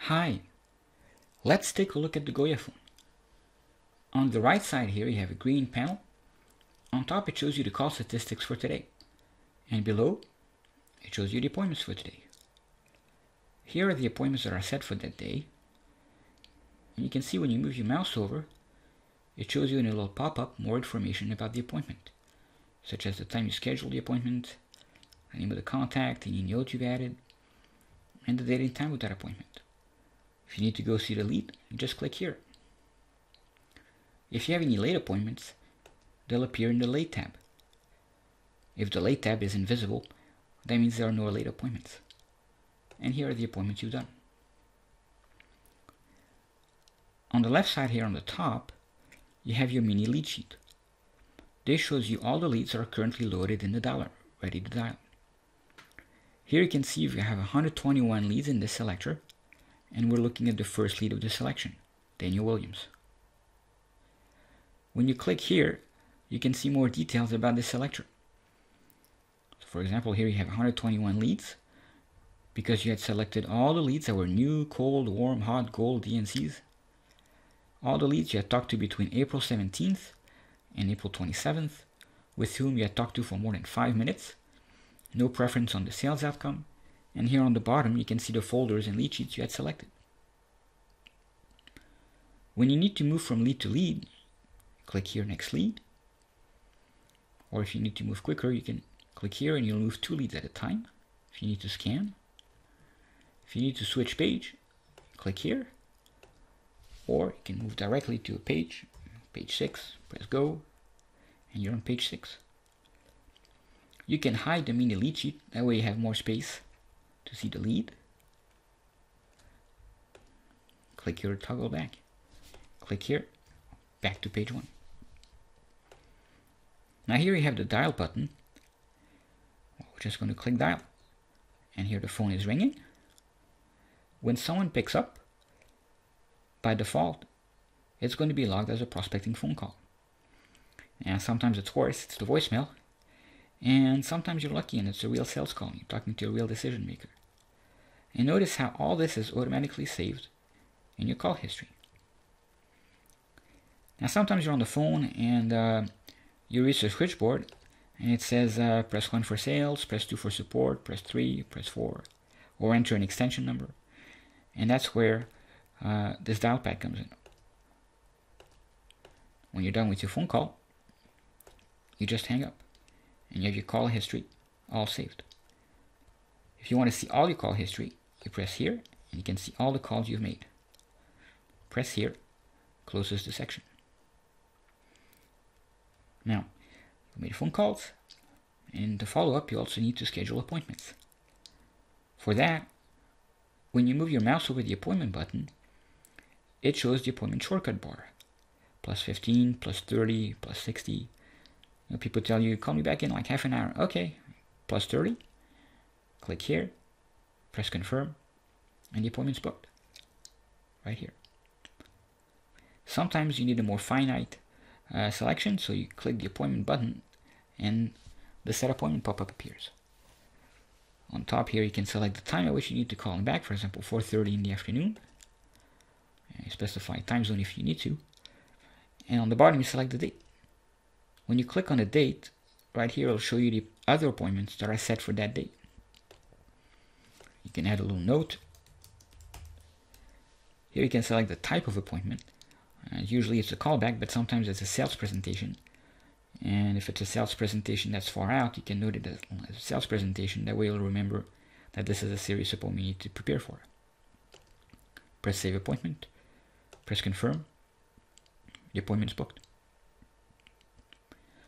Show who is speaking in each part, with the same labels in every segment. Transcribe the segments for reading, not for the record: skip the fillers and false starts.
Speaker 1: Hi, let's take a look at the goyaPhone. On the right side here you have a green panel. On top it shows you the call statistics for today. And below it shows you the appointments for today. Here are the appointments that are set for that day. And you can see when you move your mouse over, it shows you in a little pop-up more information about the appointment, such as the time you scheduled the appointment, the name of the contact, any note you've added, and the date and time of that appointment. If you need to go see the lead, you just click here. If you have any late appointments, they'll appear in the late tab. If the late tab is invisible, that means there are no late appointments. And here are the appointments you've done. On the left side here on the top, you have your mini lead sheet. This shows you all the leads that are currently loaded in the dialer, ready to dial. Here you can see if you have 121 leads in this selector, and we're looking at the first lead of the selection, Daniel Williams. When you click here, you can see more details about this selector. For example, here you have 121 leads because you had selected all the leads that were new, cold, warm, hot, gold, DNCs. All the leads you had talked to between April 17th and April 27th, with whom you had talked to for more than 5 minutes. No preference on the sales outcome. And here on the bottom, you can see the folders and lead sheets you had selected. When you need to move from lead to lead, click here, next lead. Or if you need to move quicker, you can click here and you'll move 2 leads at a time. If you need to scan. If you need to switch page, click here. Or you can move directly to a page, page 6, press go, and you're on page 6. You can hide the mini lead sheet, that way you have more space to see the lead. Click here to toggle back. Click here, back to page 1. Now here you have the dial button. We're just going to click dial. And here the phone is ringing. When someone picks up, by default, it's going to be logged as a prospecting phone call. And sometimes it's worse, it's the voicemail. And sometimes you're lucky and it's a real sales call. You're talking to a real decision maker. And notice how all this is automatically saved in your call history. Now sometimes you're on the phone and you reach the switchboard and it says press 1 for sales, press 2 for support, press 3, press 4, or enter an extension number. And that's where this dial pad comes in. When you're done with your phone call, you just hang up and you have your call history all saved. If you want to see all your call history, you press here and you can see all the calls you've made. Press here, closes the section. Now, you made phone calls, and to follow up, you also need to schedule appointments. For that, when you move your mouse over the appointment button, it shows the appointment shortcut bar. +15, +30, +60. You know, people tell you, call me back in like half an hour. Okay, +30. Click here, press confirm, and the appointment's booked. Right here. Sometimes you need a more finite selection, so you click the appointment button and the set appointment pop-up appears. On top here you can select the time at which you need to call them back, for example 4:30 in the afternoon. And you specify time zone if you need to. And on the bottom you select the date. When you click on the date, right here it'll show you the other appointments that are set for that date. You can add a little note. Here you can select the type of appointment. Usually it's a callback, but sometimes it's a sales presentation. And if it's a sales presentation that's far out, you can note it as a sales presentation. That way you'll remember that this is a serious appointment you need to prepare for. Press save appointment. Press confirm. The appointment is booked.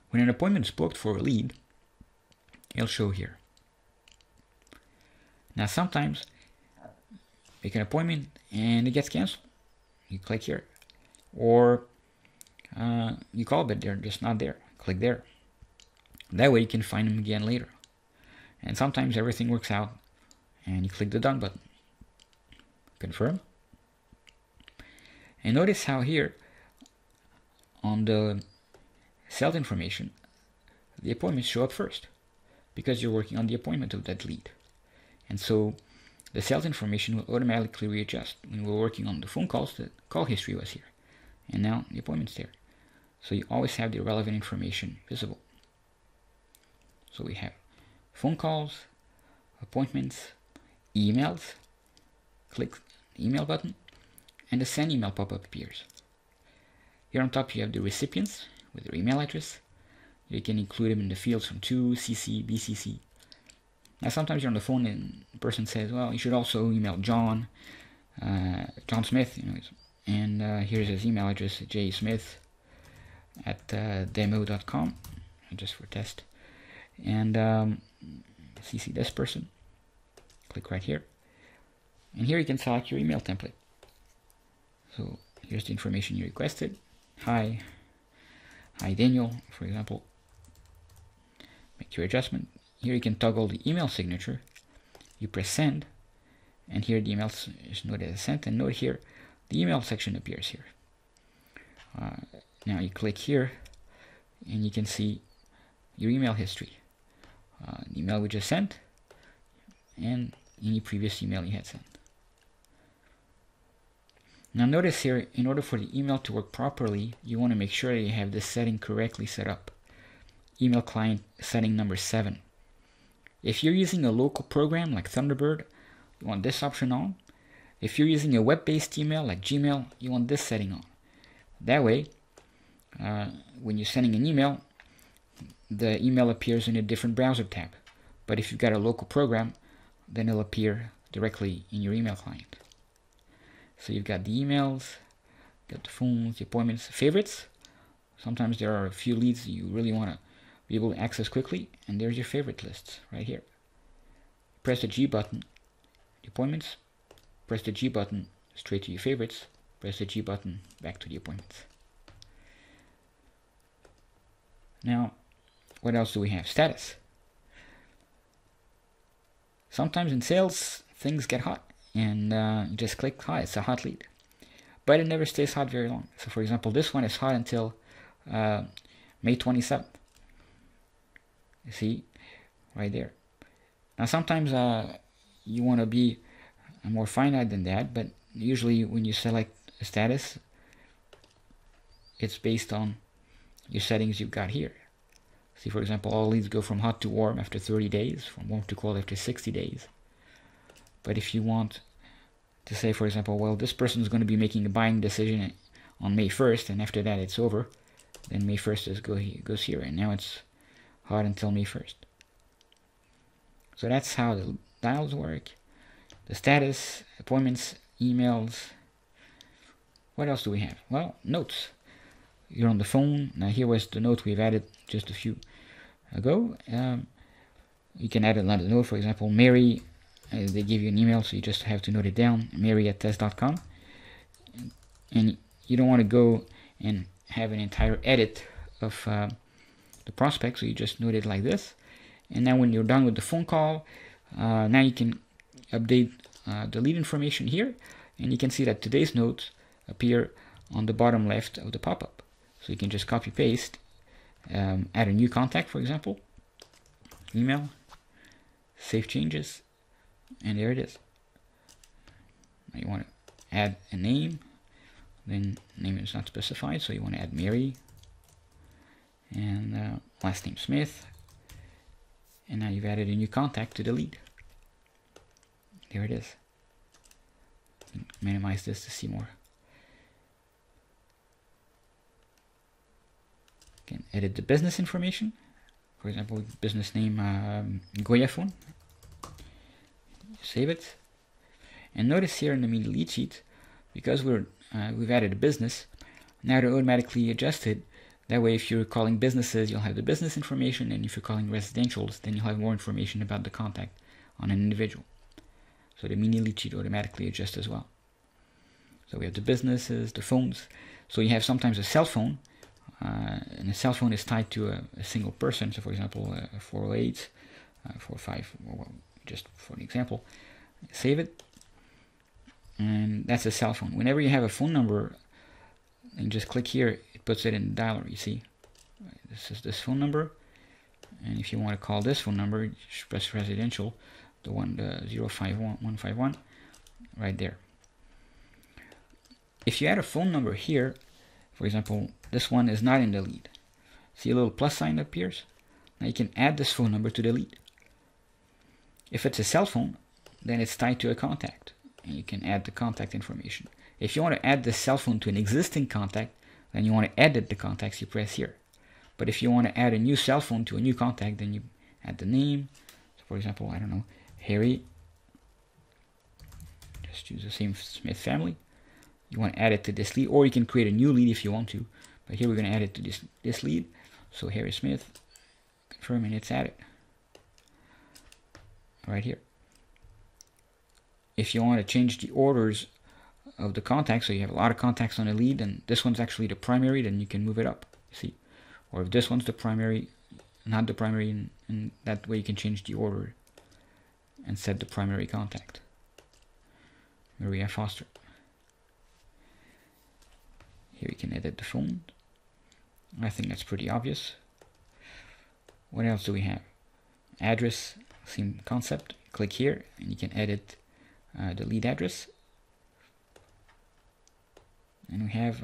Speaker 1: When an appointment is booked for a lead, it'll show here. Now sometimes make an appointment and it gets canceled. You click here. Or you call but they're just not there. Click there. That way you can find them again later. And sometimes everything works out and you click the done button. Confirm. And notice how here on the sales information, the appointments show up first because you're working on the appointment of that lead. And so the sales information will automatically readjust. When we were working on the phone calls, the call history was here, and now the appointment's there. So you always have the relevant information visible. So we have phone calls, appointments, emails. Click the email button, and the send email pop-up appears. Here on top you have the recipients with their email address. You can include them in the fields from to, CC, BCC. Now sometimes you're on the phone and the person says, well, you should also email John Smith, and here's his email address, jsmith@demo.com, just for test. And CC this person. Click right here. And here you can select your email template. So here's the information you requested. Hi Daniel, for example. Make your adjustment. Here you can toggle the email signature. You press send, and here the email is noted as sent. And note here, the email section appears here. Now you click here, and you can see your email history. The email we just sent, and any previous email you had sent. Now notice here, in order for the email to work properly, you want to make sure that you have this setting correctly set up. Email client setting number 7. If you're using a local program like Thunderbird, you want this option on. If you're using a web-based email like Gmail, you want this setting on. That way, when you're sending an email, the email appears in a different browser tab. But if you've got a local program, then it'll appear directly in your email client. So you've got the emails, got the phones, the appointments, favorites. Sometimes there are a few leads that you really want to be able to access quickly, and there's your favorite lists right here. Press the G button, the appointments. Press the G button, straight to your favorites. Press the G button, back to the appointments. Now, what else do we have? Status. Sometimes in sales, things get hot, and you just click, hi, it's a hot lead. But it never stays hot very long. So for example, this one is hot until May 27th. You see, right there. Now sometimes you want to be more finite than that, but usually when you select a status, it's based on your settings you've got here. See, for example, all leads go from hot to warm after 30 days, from warm to cold after 60 days. But if you want to say, for example, well, this person is going to be making a buying decision on May 1st, and after that it's over, then May 1st goes here, and now it's hot until May 1st. So that's how the dials work. The status, appointments, emails. What else do we have? Well, notes. You're on the phone. Now here was the note we've added just a few ago. You can add another note, for example, Mary. They give you an email, so you just have to note it down, mary@test.com. And you don't want to go and have an entire edit of the prospect, so you just note it like this. And now when you're done with the phone call, now you can update the lead information here, and you can see that today's notes appear on the bottom left of the pop-up. So you can just copy paste, add a new contact, for example, email, save changes, and there it is. Now you want to add a name, then name is not specified, so you want to add Mary, and last name Smith, and now you've added a new contact to the lead. There it is. Minimize this to see more. You can edit the business information. For example, business name goyaPhone. Save it. And notice here in the mini lead sheet, because we've added a business, now they're automatically adjusted. That way, if you're calling businesses, you'll have the business information, and if you're calling residentials, then you'll have more information about the contact on an individual. So the mini lead sheet automatically adjusts as well. So we have the businesses, the phones. So you have sometimes a cell phone, and a cell phone is tied to a single person. So for example, 408, 45, well, just for an example. Save it, and that's a cell phone. Whenever you have a phone number, and just click here, it puts it in the dialer. You see, this is this phone number, and if you want to call this phone number, you just press residential. the 051 right there. If you add a phone number here, for example, this one is not in the lead. See a little plus sign that appears? Now you can add this phone number to the lead. If it's a cell phone, then it's tied to a contact, and you can add the contact information. If you want to add the cell phone to an existing contact, then you want to edit the contacts, you press here. But if you want to add a new cell phone to a new contact, then you add the name. So for example, I don't know, Harry. Just use the same Smith family. You want to add it to this lead, or you can create a new lead if you want to. But here we're going to add it to this lead. So Harry Smith, confirm, and it's added right here. If you want to change the orders of the contacts, so you have a lot of contacts on a lead, and this one's actually the primary, then you can move it up. See, or if this one's the primary, not the primary, and that way you can change the order and set the primary contact. Maria Foster. Here you can edit the phone. I think that's pretty obvious. What else do we have? Address, same concept. Click here and you can edit the lead address. And we have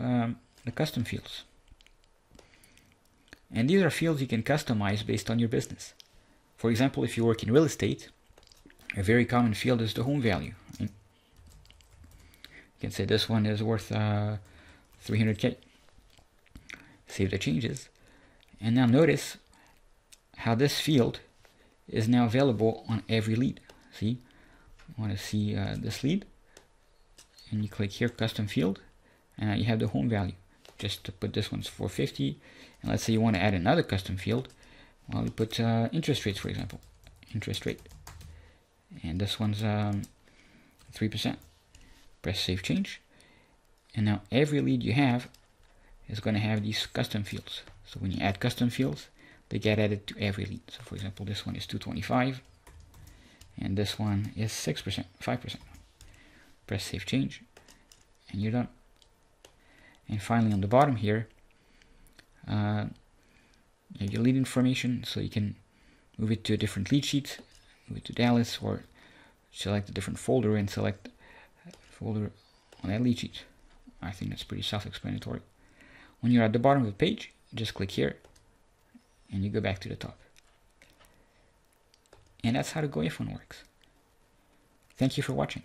Speaker 1: the custom fields. And these are fields you can customize based on your business. For example, if you work in real estate, a very common field is the home value. You can say this one is worth 300K. Save the changes. And now notice how this field is now available on every lead. See, I want to see this lead, and you click here, custom field, and now you have the home value. Just to put this one's 450, and let's say you want to add another custom field. Well, you put interest rates, for example, interest rate, and this one's 3%. Press save change, and now every lead you have is going to have these custom fields. So when you add custom fields, they get added to every lead. So for example, this one is 225, and this one is 6%, 5%. Press save change, and you're done. And finally, on the bottom here, you have your lead information, so you can move it to a different lead sheet, move it to Dallas, or select a different folder and select a folder on that lead sheet. I think that's pretty self-explanatory. When you're at the bottom of the page, just click here, and you go back to the top. And that's how the goyaPhone works. Thank you for watching.